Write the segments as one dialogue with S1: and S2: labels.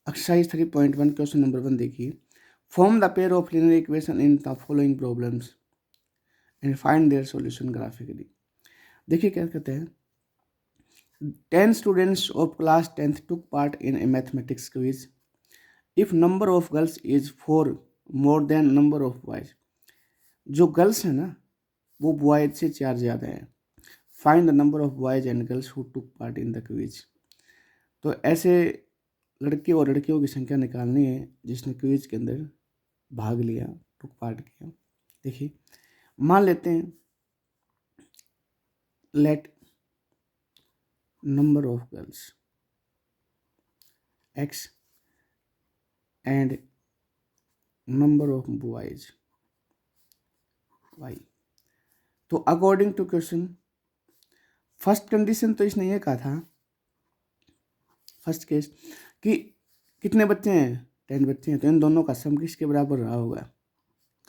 S1: Exercise 3.1 question number 1 देखिए, form the pair of linear equation in the following problems and find their solution graphically. देखिए क्या कहते हैं, 10 students of class 10th took part in a mathematics quiz. If number of girls is 4 more than number of boys, जो girls है ना वो boys से 4 ज़्यादा है। Find the number of boys and girls who took part in the quiz. तो ऐसे लड़के और लड़कियों की संख्या निकालनी है जिसने क्विज के अंदर भाग लिया, टुक पार्ट किया। देखिए मान लेते हैं, late number of girls x and number of boys y। तो according to question, first condition तो इसने ये कहा था, फर्स्ट केस कि कितने बच्चे हैं, 10 बच्चे हैं, तो इन दोनों का सम किसके बराबर रहा होगा,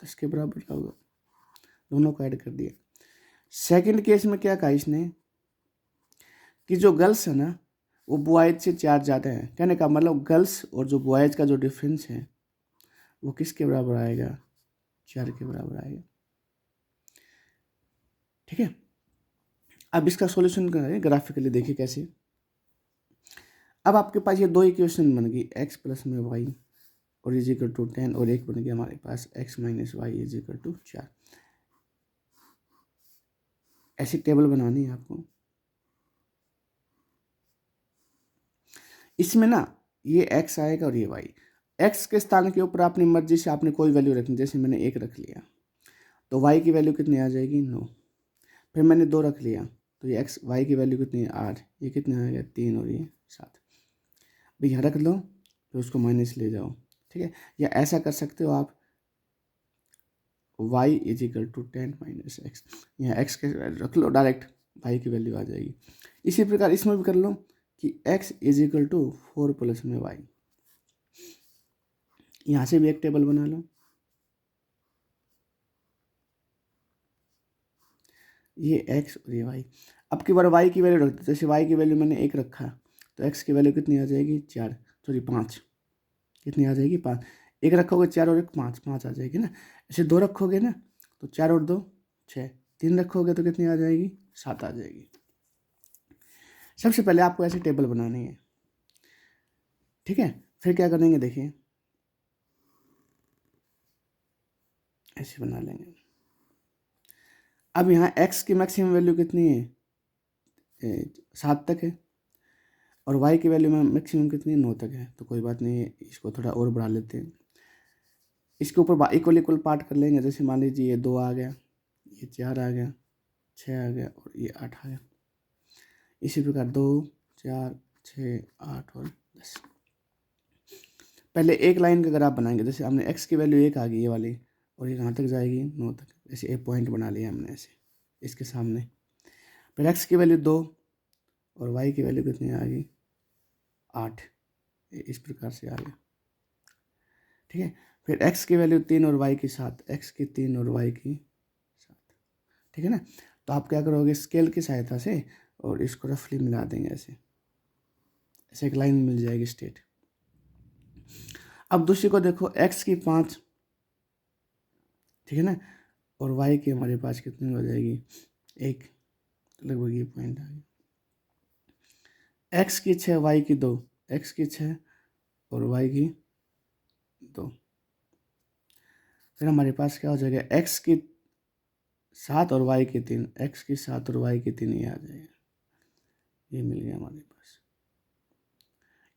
S1: 10 के बराबर रहा होगा। दोनों को ऐड कर दिया। सेकंड केस में क्या कहा इसने कि जो गर्ल्स है ना वो बॉयज से 4 ज़्यादा है। कहने का मतलब गर्ल्स और जो बॉयज का जो डिफरेंस है वो किसके बराबर आएगा, 4 के बराबर आएगा। ठीक है, अब इसका सॉल्यूशन करें ग्राफिकली। देखिए कैसे, अब आपके पास ये दो इक्वेशन बन गई, x प्लस में y और इज इक्वल टू 10, और एक बन गया हमारे पास x minus y is equal to 4। ऐसी टेबल बनानी है आपको। इसमें ना ये x आएगा और ये y। x के स्थान के ऊपर अपनी मर्जी से आपने कोई वैल्यू रखनी, जैसे मैंने 1 रख लिया तो y की वैल्यू कितनी आ जाएगी, 9। फिर मैंने 2 रख लिया तो ये y की वैल्यू कितनी है, 8। ये कितने आ गया, 3 और ये 7। भाई यहाँ रख लो फिर उसको माइनस ले जाओ। ठीक है, या ऐसा कर सकते हो आप, y is equal to 10 minus x, यहाँ x के रख लो, डायरेक्ट y की वैल्यू आ जाएगी। इसी प्रकार इसमें भी कर लो कि x is equal to 4 plus में y। यहाँ से भी एक टेबल बना लो, ये x और ये y। अब की बार y की वैल्यू रख दो, जैसे y की वैल्यू मैंने 1 रखा तो x की वैल्यू कितनी आ जाएगी, 4 सॉरी 5। कितनी आ जाएगी, 5। 1 रखोगे 4 और 1 5, 5 आ जाएगी ना। ऐसे 2 रखोगे ना तो 4 और 2 6, 3 रखोगे तो कितनी आ जाएगी, 7 आ जाएगी। सबसे पहले आपको ऐसे टेबल बनानी है। ठीक है, फिर क्या करेंगे, देखिए ऐसे बना लेंगे। अब यहाँ x की मैक्सिमम वैल्यू कितनी है, 7 तक है, और y की वैल्यू में मैक्सिमम कितनी है, 9 तक है। तो कोई बात नहीं है, इसको थोड़ा और बढ़ा लेते हैं। इसके ऊपर इक्वल इक्वल पार्ट कर लेंगे। जैसे मान लीजिए ये 2 आ गया, ये 4 आ गया, 6 आ गया और ये 8 आ गया। इसी प्रकार 2 4 6 8 और 10। पहले एक लाइन का ग्राफ बनाएंगे। जैसे हमने x की वैल्यू 1 आ गई ये वाली, और ये कहाँ तक जाएगी, 9 तक। जैसे एक पॉइंट बना लिया हमने ऐसे इसके सामने। फिर x की वैल्यू 2 और y की वैल्यू कितनी आ गई, 8। इस प्रकार से आ गया। ठीक है, फिर x की वैल्यू 3 और y की 7, x की 3 और y की 7। ठीक है ना। तो आप क्या करोगे, स्केल की सहायता से और इसको रफली मिला देंगे, ऐसे ऐसे एक लाइन मिल जाएगी स्ट्रेट। अब दूसरी को देखो, x की 5, ठीक है ना, और y की हमारे पास कितनी हो जाएगी, 1। लगभग ये पॉइंट आ गया। x की 6 y की 2, x की 6 और y की 2। फिर हमारे पास क्या हो जाएगा, x की 7 और y की 3, x की 7 और y की 3, ये आ जाएगा। ये मिल गया हमारे पास।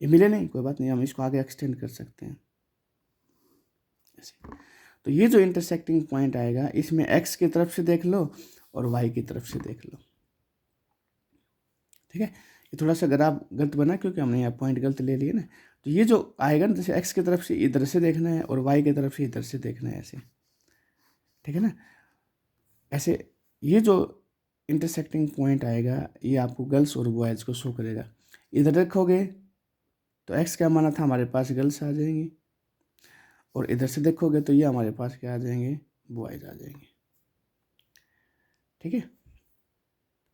S1: ये मिले नहीं, कोई बात नहीं, हम इसको आगे एक्सटेंड कर सकते हैं ऐसे। तो ये जो इंटरसेक्टिंग पॉइंट आएगा, इसमें x की तरफ से देख लो और y की तरफ से देख लो। ठीक है, ये थोड़ा सा ग्राफ गलत बना क्योंकि हमने यहाँ पॉइंट गलत ले लिए ना। तो ये जो आएगा ना, जैसे x की तरफ से इधर से देखना है और y की तरफ से इधर से देखना है, ऐसे। ठीक है ना, ऐसे ये जो इंटरसेक्टिंग पॉइंट आएगा ये आपको गर्ल्स और बॉयज़ को शो करेगा। इधर देखोगे तो x क्या माना था, हमारे पास गर्ल्स आ जाएंगी, और इधर से देखोगे तो ये हमारे पास क्या आ जाएंगे, बॉयज़ आ जाएंगे। ठीक है।